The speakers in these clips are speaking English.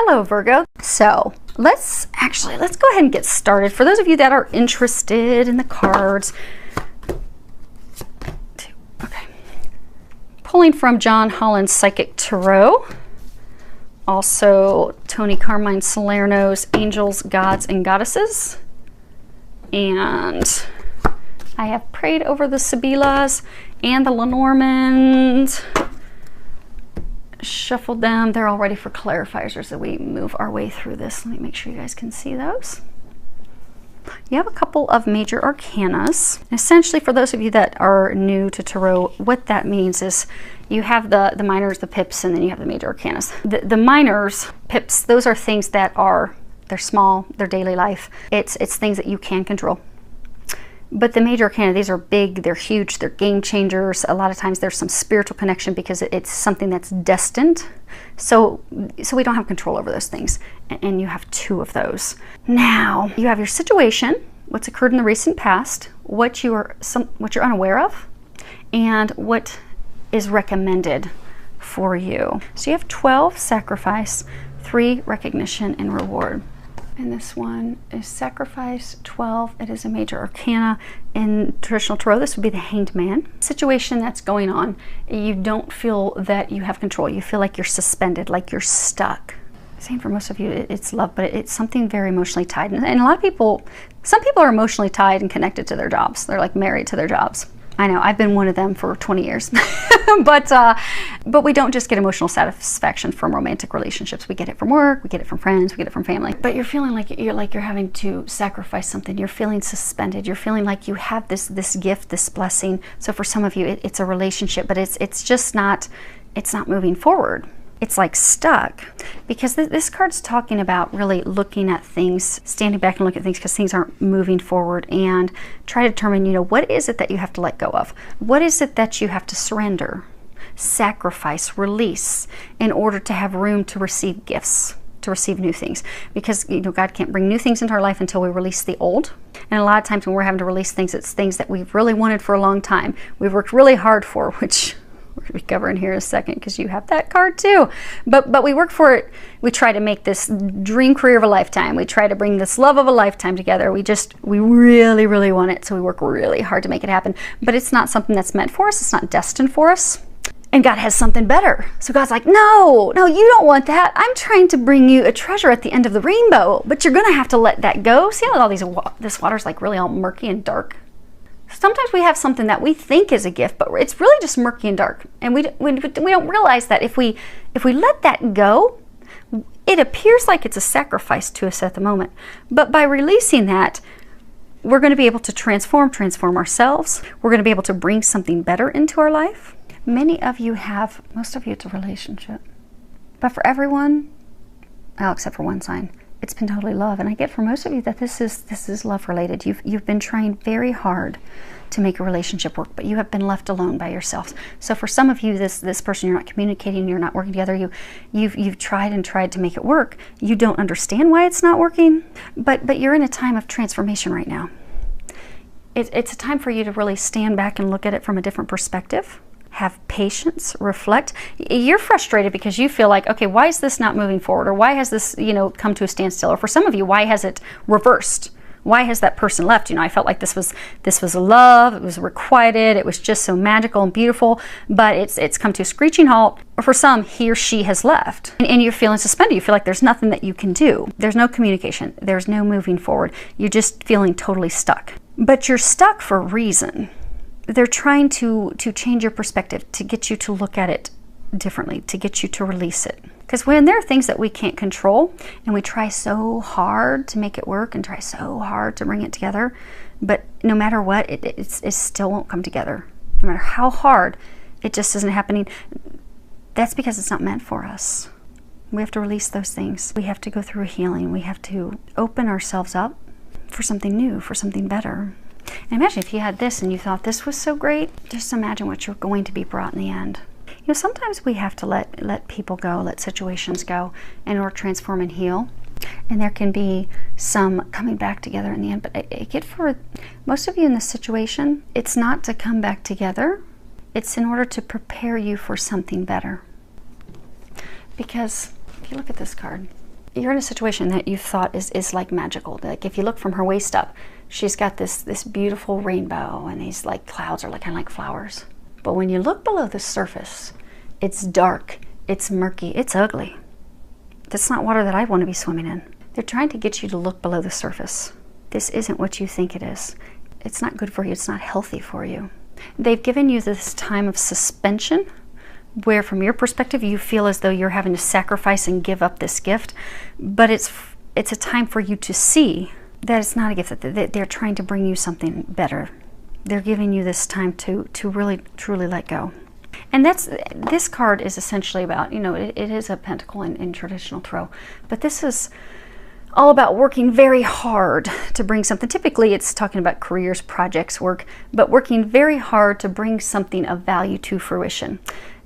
Hello, Virgo. So let's go ahead and get started. For those of you that are interested in the cards, okay, pulling from John Holland's Psychic Tarot, also Tony Carmine Salerno's Angels, Gods, and Goddesses, and I have prayed over the Sibillas and the Lenormands, shuffled them. They're all ready for clarifiers as we move our way through this. Let me make sure you guys can see those. You have a couple of major arcanas. Essentially, for those of you that are new to tarot, what that means is you have the minors, the pips, and then you have the major arcanas. The minors, pips, those are things that they're small, they're daily life. It's things that you can control. But the major arcana, these are big, they're huge, they're game changers. A lot of times there's some spiritual connection because it's something that's destined. So we don't have control over those things. And you have two of those. Now, you have your situation, what's occurred in the recent past, what you're unaware of, and what is recommended for you. So you have 12 sacrifice, 3 recognition, and reward. And this one is sacrifice 12. It is a major arcana. In traditional tarot, this would be the Hanged Man. Situation that's going on, you don't feel that you have control. You feel like you're suspended, like you're stuck. Same for most of you, it's love, but it's something very emotionally tied. And a lot of people, some people are emotionally tied and connected to their jobs. They're like married to their jobs. I know, I've been one of them for 20 years. But we don't just get emotional satisfaction from romantic relationships. We get it from work, we get it from friends, we get it from family. But you're feeling like you're having to sacrifice something. You're feeling suspended. You're feeling like you have this gift, this blessing. So for some of you, it's a relationship, but it's just not, it's not moving forward. It's like stuck, because this card's talking about really looking at things, standing back and looking at things because things aren't moving forward, and try to determine, what is it that you have to let go of? What is it that you have to surrender, sacrifice, release in order to have room to receive gifts, to receive new things? Because God can't bring new things into our life until we release the old. And a lot of times when we're having to release things, it's things that we've really wanted for a long time. We've worked really hard for, which we're going to be covering here in a second because you have that card too. But we work for it. We try to make this dream career of a lifetime. We try to bring this love of a lifetime together. We really, really want it. So we work really hard to make it happen. But it's not something that's meant for us. It's not destined for us. And God has something better. So God's like, no, you don't want that. I'm trying to bring you a treasure at the end of the rainbow. But you're going to have to let that go. See how this water's like really all murky and dark? Sometimes we have something that we think is a gift, but it's really just murky and dark. And we don't realize that if we let that go, it appears like it's a sacrifice to us at the moment. But by releasing that, we're going to be able to transform ourselves. We're going to be able to bring something better into our life. Most of you, it's a relationship. But for everyone, except for one sign, it's been totally love. And I get for most of you that this is love related. You've been trying very hard to make a relationship work, but you have been left alone by yourselves. So for some of you, this person, you're not communicating, you're not working together, you've tried and tried to make it work. You don't understand why it's not working, but you're in a time of transformation right now. It's a time for you to really stand back and look at it from a different perspective. Have patience, reflect. You're frustrated because you feel like, okay, why is this not moving forward? Or why has this, come to a standstill? Or for some of you, why has it reversed? Why has that person left? I felt like this was love. It was requited. It was just so magical and beautiful, but it's come to a screeching halt. Or for some, he or she has left. And you're feeling suspended. You feel like there's nothing that you can do. There's no communication. There's no moving forward. You're just feeling totally stuck. But you're stuck for a reason. They're trying to change your perspective, to get you to look at it differently, to get you to release it. Because when there are things that we can't control, and we try so hard to make it work and try so hard to bring it together, but no matter what, it still won't come together. No matter how hard, it just isn't happening. That's because it's not meant for us. We have to release those things. We have to go through healing. We have to open ourselves up for something new, for something better. And imagine if you had this and you thought this was so great, just imagine what you're going to be brought in the end. Sometimes we have to let people go, let situations go in order to transform and heal. And there can be some coming back together in the end. But I get for most of you in this situation, it's not to come back together. It's in order to prepare you for something better. Because if you look at this card, you're in a situation that you thought is like magical. Like if you look from her waist up, she's got this beautiful rainbow, and these like clouds are like kind of like flowers. But when you look below the surface, it's dark, it's murky, it's ugly. That's not water that I want to be swimming in. They're trying to get you to look below the surface. This isn't what you think it is. It's not good for you. It's not healthy for you. They've given you this time of suspension where from your perspective you feel as though you're having to sacrifice and give up this gift, but it's a time for you to see that it's not a gift, that they're trying to bring you something better. They're giving you this time to really truly let go. And this card is essentially about, it is a pentacle in traditional tarot, but this is all about working very hard to bring something. Typically it's talking about careers, projects, work, but working very hard to bring something of value to fruition.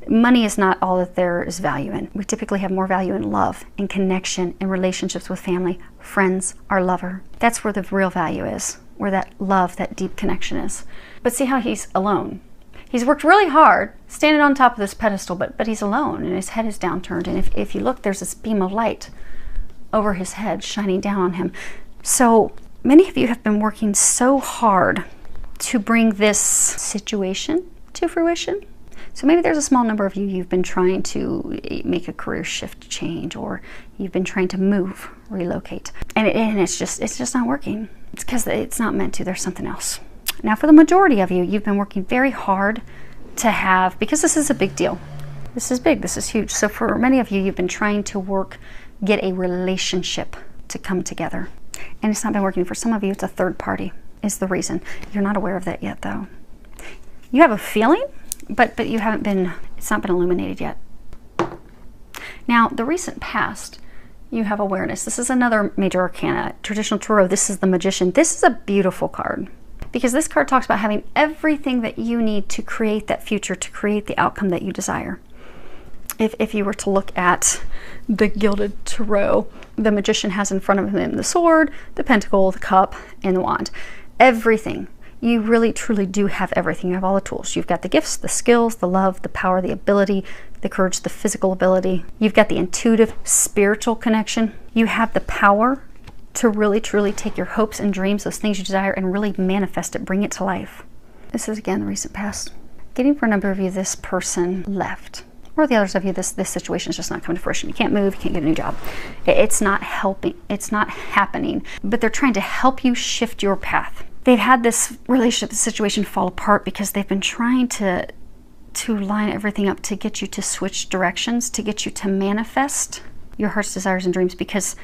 Money is not all that there is value in. We typically have more value in love, in connection, in relationships with family, friends, our lover. That's where the real value is, where that love, that deep connection is. But see how he's alone. He's worked really hard, standing on top of this pedestal, but he's alone, and his head is downturned. And if you look, there's this beam of light over his head shining down on him. So many of you have been working so hard to bring this situation to fruition. So maybe there's a small number of you've been trying to make a career shift change, or you've been trying to move, relocate, and it's just not working. It's because it's not meant to. There's something else. Now for the majority of you, you've been working very hard to have, because this is a big deal. This is big, this is huge. So for many of you, you've been trying to get a relationship to come together. And it's not been working. For some of you, it's a third party is the reason. You're not aware of that yet though. You have a feeling, but you haven't been, it's not been illuminated yet. Now, the recent past, you have awareness. This is another major arcana. Traditional tarot, this is the Magician. This is a beautiful card, because this card talks about having everything that you need to create that future, to create the outcome that you desire. If you were to look at the Gilded Tarot, the Magician has in front of him the sword, the pentacle, the cup, and the wand. Everything. You really truly do have everything. You have all the tools. You've got the gifts, the skills, the love, the power, the ability, the courage, the physical ability. You've got the intuitive, spiritual connection. You have the power to really truly take your hopes and dreams, those things you desire, and really manifest it, bring it to life. This is again the recent past. Getting for a number of you, this person left. Or the others of you, this situation is just not coming to fruition. You can't move, you can't get a new job. It's not helping, it's not happening. But they're trying to help you shift your path. They've had this relationship, this situation fall apart because they've been trying to line everything up to get you to switch directions, to get you to manifest your heart's desires and dreams. Because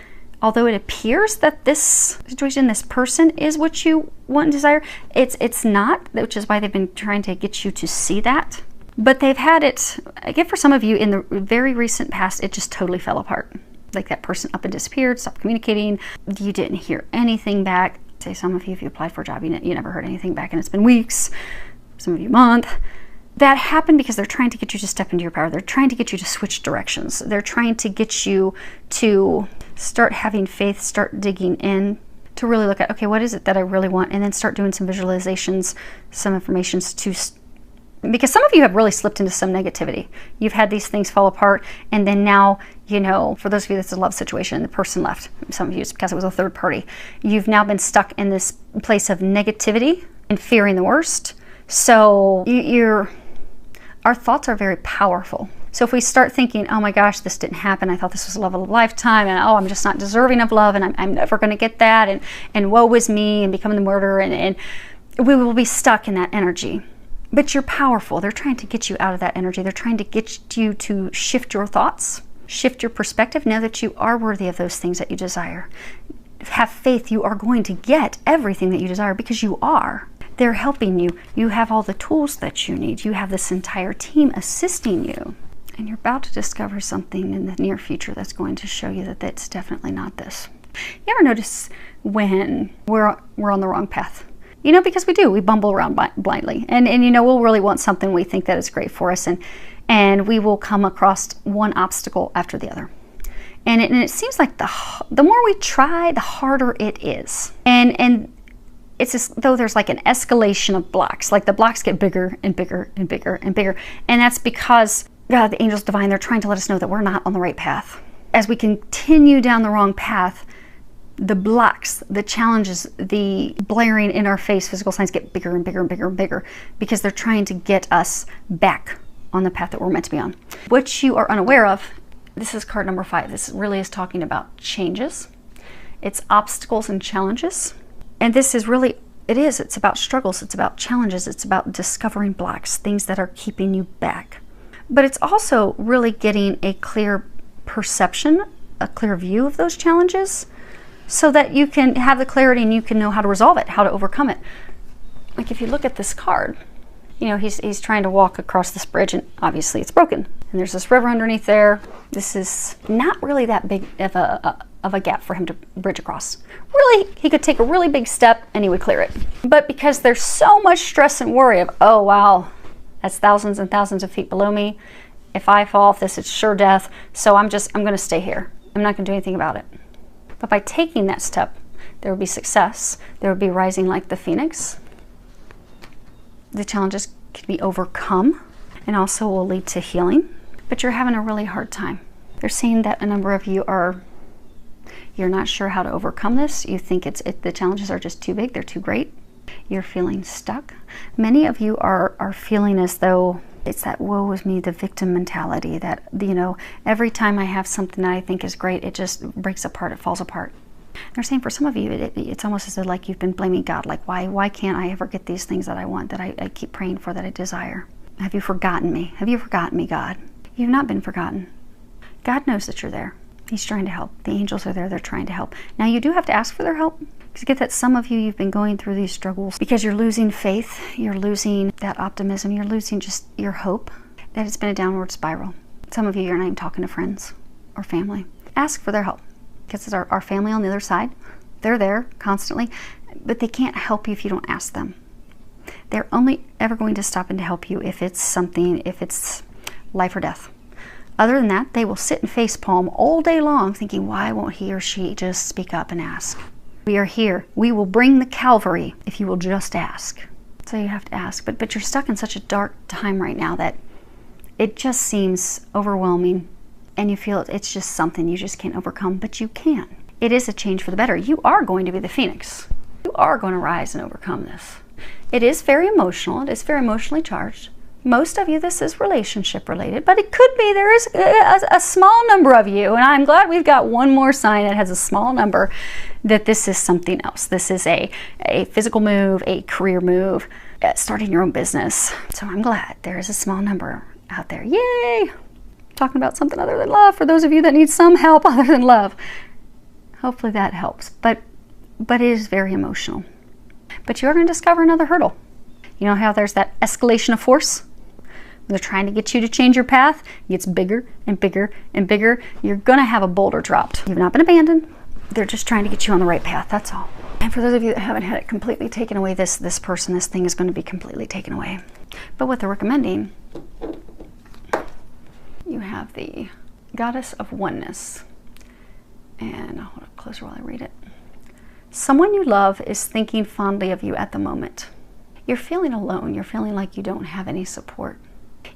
although it appears that this situation, this person is what you want and desire, it's not, which is why they've been trying to get you to see that. But they've had it, again, for some of you in the very recent past, it just totally fell apart. Like that person up and disappeared, stopped communicating. You didn't hear anything back. Say some of you, if you applied for a job, you never heard anything back, and it's been weeks, some of you a month. That happened because they're trying to get you to step into your power. They're trying to get you to switch directions. They're trying to get you to start having faith, start digging in, to really look at, okay, what is it that I really want? And then start doing some visualizations, some affirmations because some of you have really slipped into some negativity. You've had these things fall apart, and then now, for those of you that's a love situation, the person left. Some of you, it's because it was a third party. You've now been stuck in this place of negativity and fearing the worst. So our thoughts are very powerful. So if we start thinking, oh my gosh, this didn't happen, I thought this was the love of a lifetime, and oh, I'm just not deserving of love, and I'm never going to get that, and woe is me, and becoming the murderer, and we will be stuck in that energy. But you're powerful. They're trying to get you out of that energy. They're trying to get you to shift your thoughts, shift your perspective. Know that you are worthy of those things that you desire. Have faith. You are going to get everything that you desire because you are. They're helping you. You have all the tools that you need. You have this entire team assisting you. And you're about to discover something in the near future that's going to show you that that's definitely not this. You ever notice when we're on the wrong path? Because we bumble around blindly, and we'll really want something we think that is great for us, and we will come across one obstacle after the other, and it seems like the more we try, the harder it is, and it's as though there's like an escalation of blocks. Like the blocks get bigger and bigger and bigger and bigger, and that's because God, the angels divine, they're trying to let us know that we're not on the right path. as we continue down the wrong path, the blocks, the challenges, the blaring in our face physical signs get bigger and bigger and bigger and bigger, because they're trying to get us back on the path that we're meant to be on. What you are unaware of, this is card number 5. This really is talking about changes. It's obstacles and challenges. And this is really, it's about struggles, it's about challenges, it's about discovering blocks, things that are keeping you back. But it's also really getting a clear perception, a clear view of those challenges, so that you can have the clarity and you can know how to resolve it, how to overcome it. Like if you look at this card, you know, he's trying to walk across this bridge, and obviously it's broken. And there's this river underneath there. This is not really that big of a gap for him to bridge across. Really, he could take a really big step and he would clear it. But because there's so much stress and worry of, oh wow, that's thousands and thousands of feet below me. If I fall off this, it's sure death. So I'm going to stay here. I'm not going to do anything about it. But by taking that step, there would be success. There would be rising like the phoenix. The challenges can be overcome and also will lead to healing. But you're having a really hard time. They're saying that a number of you you're not sure how to overcome this. You think the challenges are just too big, they're too great. You're feeling stuck. Many of you are feeling as though it's that woe is me, the victim mentality, that, you know, every time I have something that I think is great, it just breaks apart, it falls apart. They're saying for some of you, it's almost as though like you've been blaming God, like why can't I ever get these things that I want, that I keep praying for, that I desire? Have you forgotten me? Have you forgotten me, God? You've not been forgotten. God knows that you're there. He's trying to help. The angels are there, they're trying to help. Now you do have to ask for their help. Because get that some of you've been going through these struggles because you're losing faith, you're losing that optimism, you're losing just your hope, that it's been a downward spiral. Some of you're not even talking to friends or family. Ask for their help, because it's our family on the other side. They're there constantly, but they can't help you if you don't ask them. They're only ever going to stop in to help you if it's life or death. Other than that, they will sit and facepalm all day long thinking, why won't he or she just speak up and ask? We are here. We will bring the Calvary if you will just ask. So you have to ask. But you're stuck in such a dark time right now that it just seems overwhelming, and you feel it's just something you just can't overcome, but you can. It is a change for the better. You are going to be the phoenix. You are going to rise and overcome this. It is very emotional. It is very emotionally charged. Most of you, this is relationship related, but it could be there is a small number of you, and I'm glad we've got one more sign that has a small number, that this is something else. This is a physical move, a career move, starting your own business. So I'm glad there is a small number out there. Yay! Talking about something other than love for those of you that need some help other than love. Hopefully that helps, but it is very emotional. But you're going to discover another hurdle. You know how there's that escalation of force? They're trying to get you to change your path. It gets bigger and bigger and bigger. You're going to have a boulder dropped. You've not been abandoned. They're just trying to get you on the right path. That's all. And for those of you that haven't had it completely taken away, this person, this thing is going to be completely taken away. But what they're recommending, you have the Goddess of Oneness. And I'll hold it closer while I read it. Someone you love is thinking fondly of you at the moment. You're feeling alone. You're feeling like you don't have any support.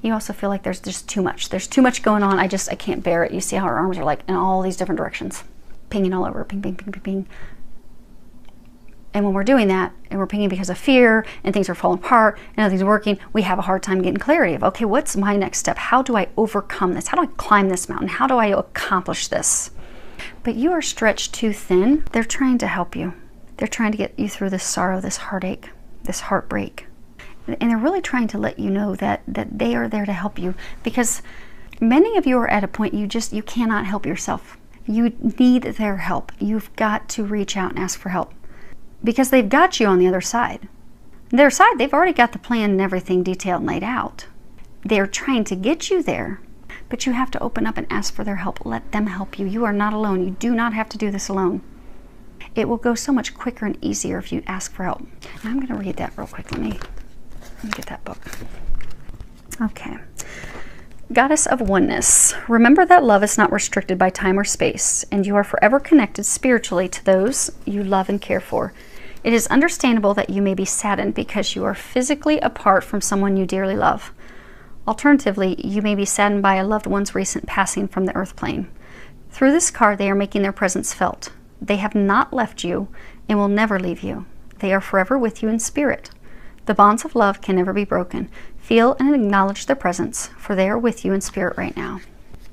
You also feel like there's just too much. There's too much going on. I can't bear it. You see how her arms are like in all these different directions. Pinging all over. Ping, ping, ping, ping, ping. And when we're doing that, and we're pinging because of fear, and things are falling apart, and nothing's working, we have a hard time getting clarity of, okay, what's my next step? How do I overcome this? How do I climb this mountain? How do I accomplish this? But you are stretched too thin. They're trying to help you. They're trying to get you through this sorrow, this heartache, this heartbreak. And they're really trying to let you know that they are there to help you, because many of you are at a point you cannot help yourself. You need their help. You've got to reach out and ask for help, because they've got you on the other side. On the other side, they've already got the plan and everything detailed and laid out. They're trying to get you there, but you have to open up and ask for their help. Let them help you. You are not alone. You do not have to do this alone. It will go so much quicker and easier if you ask for help. And I'm going to read that real quick. Let me get that book. Okay. Goddess of Oneness. Remember that love is not restricted by time or space, and you are forever connected spiritually to those you love and care for. It is understandable that you may be saddened because you are physically apart from someone you dearly love. Alternatively, you may be saddened by a loved one's recent passing from the earth plane. Through this card, they are making their presence felt. They have not left you and will never leave you. They are forever with you in spirit. The bonds of love can never be broken. Feel and acknowledge their presence, for they are with you in spirit right now.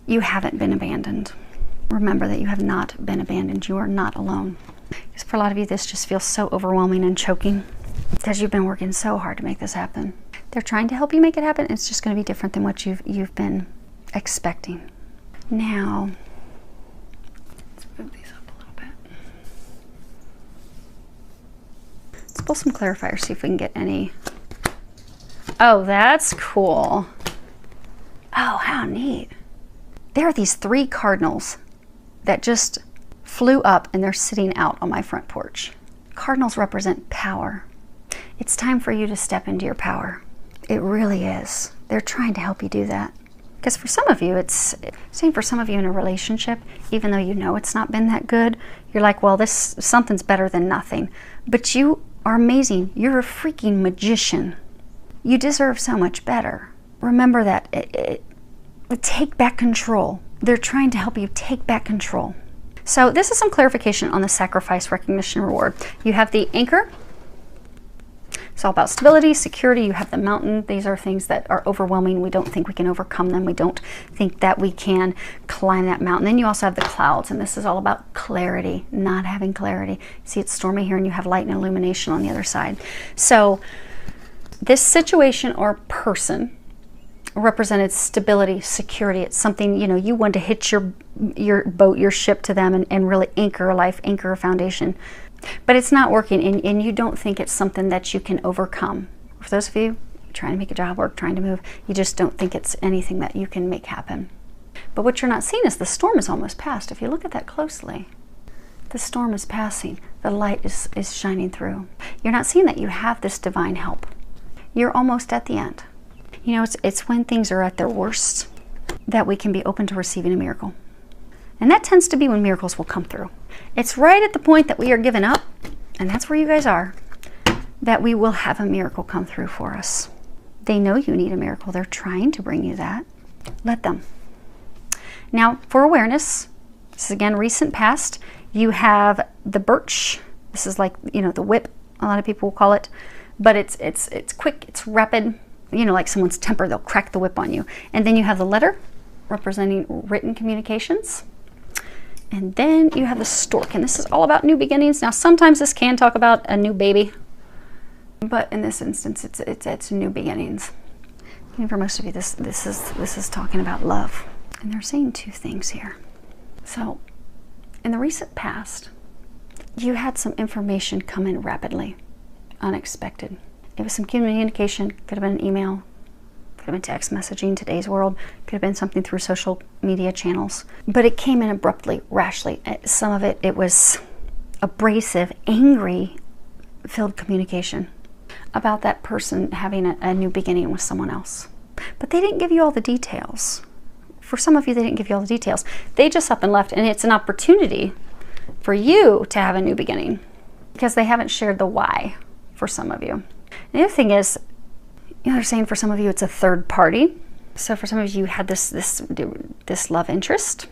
You haven't been abandoned. Remember that you have not been abandoned. You are not alone. Because for a lot of you, this just feels so overwhelming and choking because you've been working so hard to make this happen. They're trying to help you make it happen. It's just going to be different than what you've been expecting. Now, let's move these up a little bit. Let's pull some clarifiers, see if we can get any. Oh, that's cool. Oh, how neat. There are these 3 cardinals that just flew up and they're sitting out on my front porch. Cardinals represent power. It's time for you to step into your power. It really is. They're trying to help you do that. Because for some of you, it's saying for some of you in a relationship, even though you know it's not been that good, you're like, well, something's better than nothing. But you are amazing. You're a freaking magician. You deserve so much better. Remember that. Take back control. They're trying to help you take back control. So this is some clarification on the sacrifice, recognition, reward. You have the anchor. It's all about stability, security. You have the mountain. These are things that are overwhelming. We don't think we can overcome them. We don't think that we can climb that mountain. Then you also have the clouds, and this is all about clarity, not having clarity. See, it's stormy here, and you have light and illumination on the other side. So this situation or person represented stability, security. It's something, you know, you want to hitch your boat, your ship to them and really anchor a life, anchor a foundation. But it's not working, and you don't think it's something that you can overcome. For those of you trying to make a job work, trying to move, you just don't think it's anything that you can make happen. But what you're not seeing is the storm is almost past. If you look at that closely, the storm is passing. The light is shining through. You're not seeing that you have this divine help. You're almost at the end. You know, it's when things are at their worst that we can be open to receiving a miracle. And that tends to be when miracles will come through. It's right at the point that we are giving up, and that's where you guys are, that we will have a miracle come through for us. They know you need a miracle. They're trying to bring you that. Let them. Now, for awareness, this is again recent past, you have the birch. This is like, you know, the whip, a lot of people will call it. But it's quick, it's rapid. You know, like someone's temper, they'll crack the whip on you. And then you have the letter, representing written communications. And then you have the stork, and this is all about new beginnings. Now, sometimes this can talk about a new baby, but in this instance, it's new beginnings. And for most of you, this is talking about love. And they're saying 2 things here. So, in the recent past, you had some information come in rapidly, unexpected. It was some communication, could have been an email, could have been text messaging, today's world, could have been something through social media channels. But it came in abruptly, rashly. Some of it was abrasive, angry, filled communication about that person having a new beginning with someone else. But they didn't give you all the details. For some of you, they didn't give you all the details. They just up and left, and it's an opportunity for you to have a new beginning because they haven't shared the why for some of you. The other thing is, you know, they're saying for some of you it's a third party. So for some of you had this love interest.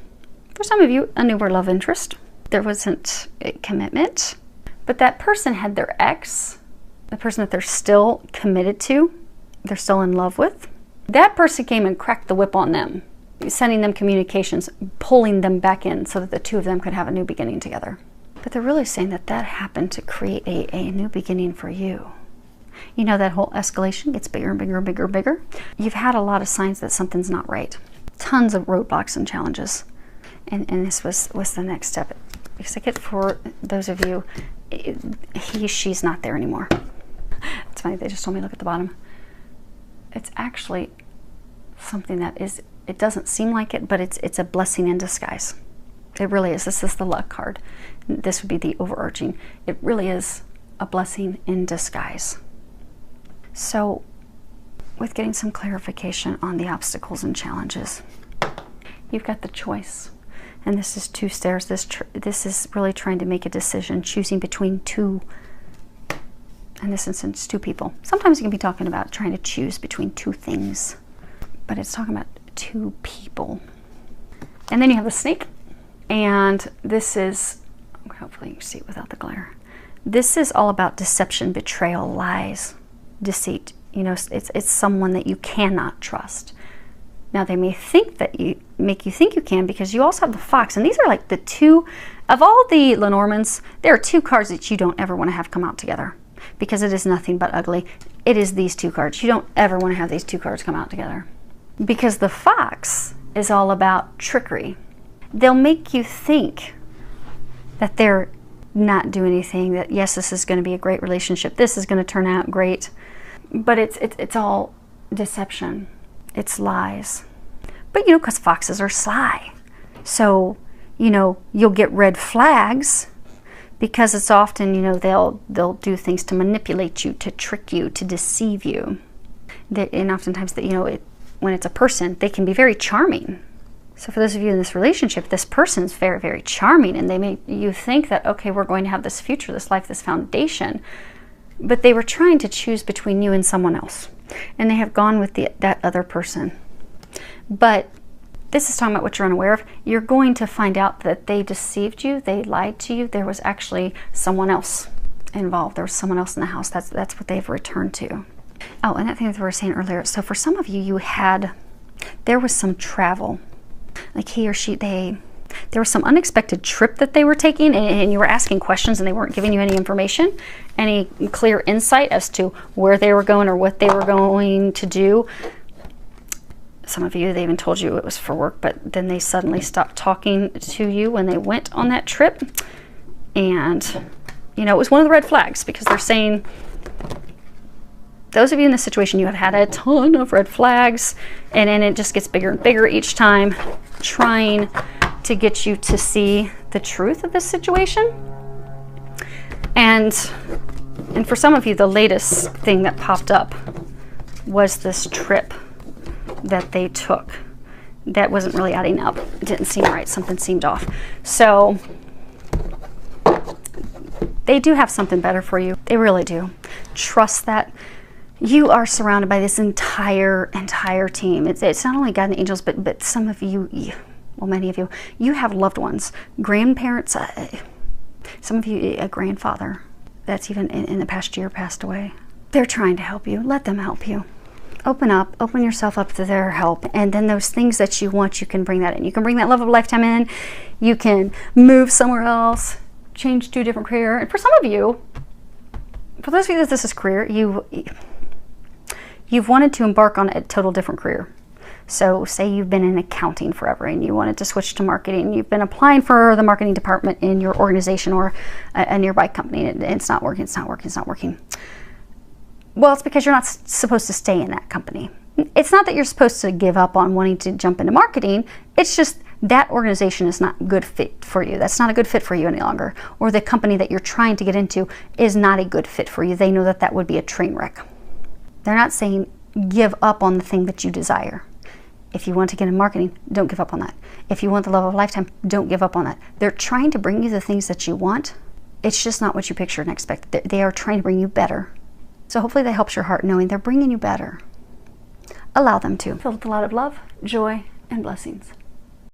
For some of you, a newer love interest. There wasn't a commitment, but that person had their ex, the person that they're still committed to, they're still in love with. That person came and cracked the whip on them, sending them communications, pulling them back in so that the 2 of them could have a new beginning together. But they're really saying that happened to create a new beginning for you. You know, that whole escalation gets bigger and bigger and bigger and bigger. You've had a lot of signs that something's not right. Tons of roadblocks and challenges. And this was the next step. Because I get for those of you, she's not there anymore. It's funny, they just told me look at the bottom. It's actually something that is, it doesn't seem like it, but it's a blessing in disguise. It really is. This is the luck card. This would be the overarching. It really is a blessing in disguise. So, with getting some clarification on the obstacles and challenges, you've got the choice. And this is 2 stairs. This is really trying to make a decision, choosing between 2, in this instance, 2 people. Sometimes you can be talking about trying to choose between 2 things, but it's talking about 2 people. And then you have the snake. And this is, hopefully you can see it without the glare. This is all about deception, betrayal, lies, deceit. You know, it's someone that you cannot trust. Now they may think that make you think you can, because you also have the Fox, and these are like the two of all the Lenormands. There are two cards that you don't ever want to have come out together, because it is nothing but ugly. It is these two cards. You don't ever want to have these two cards come out together, because the Fox is all about trickery. They'll make you think that they're not doing anything, that yes, this is going to be a great relationship, this is going to turn out great, but it's all deception. It's lies. But you know, because foxes are sly, so you know you'll get red flags, because it's often, you know, they'll do things to manipulate you, to trick you, to deceive you. And oftentimes, that, you know, when it's a person, they can be very charming. So for those of you in this relationship, this person is very, very charming, and they make you think that, okay, we're going to have this future, this life, this foundation. But they were trying to choose between you and someone else, and they have gone with that other person. But this is talking about what you're unaware of. You're going to find out that they deceived you, they lied to you. There was actually someone else involved. There was someone else in the house. That's what they've returned to. Oh, and that thing that we were saying earlier. So for some of you, there was some travel. Like he or she, there was some unexpected trip that they were taking, and you were asking questions and they weren't giving you any information, any clear insight as to where they were going or what they were going to do. Some of you, they even told you it was for work, but then they suddenly stopped talking to you when they went on that trip. And, you know, it was one of the red flags, because they're saying, those of you in this situation, you have had a ton of red flags, and then it just gets bigger and bigger each time, trying to get you to see the truth of this situation. And for some of you, the latest thing that popped up was this trip that they took that wasn't really adding up. It didn't seem right. Something seemed off. So they do have something better for you. They really do. Trust that. You are surrounded by this entire team. It's not only God and angels, but some of you, well, many of you, you have loved ones, grandparents, some of you, a grandfather that's even in the past year passed away. They're trying to help you. Let them help you. Open up, open yourself up to their help, and then those things that you want, you can bring that in. You can bring that love of a lifetime in. You can move somewhere else, change to a different career. And for some of you, for those of you that this is career, you've wanted to embark on a total different career. So say you've been in accounting forever and you wanted to switch to marketing. You've been applying for the marketing department in your organization or a nearby company, and it's not working, it's not working, it's not working. Well, it's because you're not supposed to stay in that company. It's not that you're supposed to give up on wanting to jump into marketing. It's just that organization is not a good fit for you. That's not a good fit for you any longer. Or the company that you're trying to get into is not a good fit for you. They know that that would be a train wreck. They're not saying give up on the thing that you desire. If you want to get in marketing, don't give up on that. If you want the love of a lifetime, don't give up on that. They're trying to bring you the things that you want. It's just not what you pictured and expected. They are trying to bring you better. So hopefully that helps your heart, knowing they're bringing you better. Allow them to. Filled with a lot of love, joy, and blessings.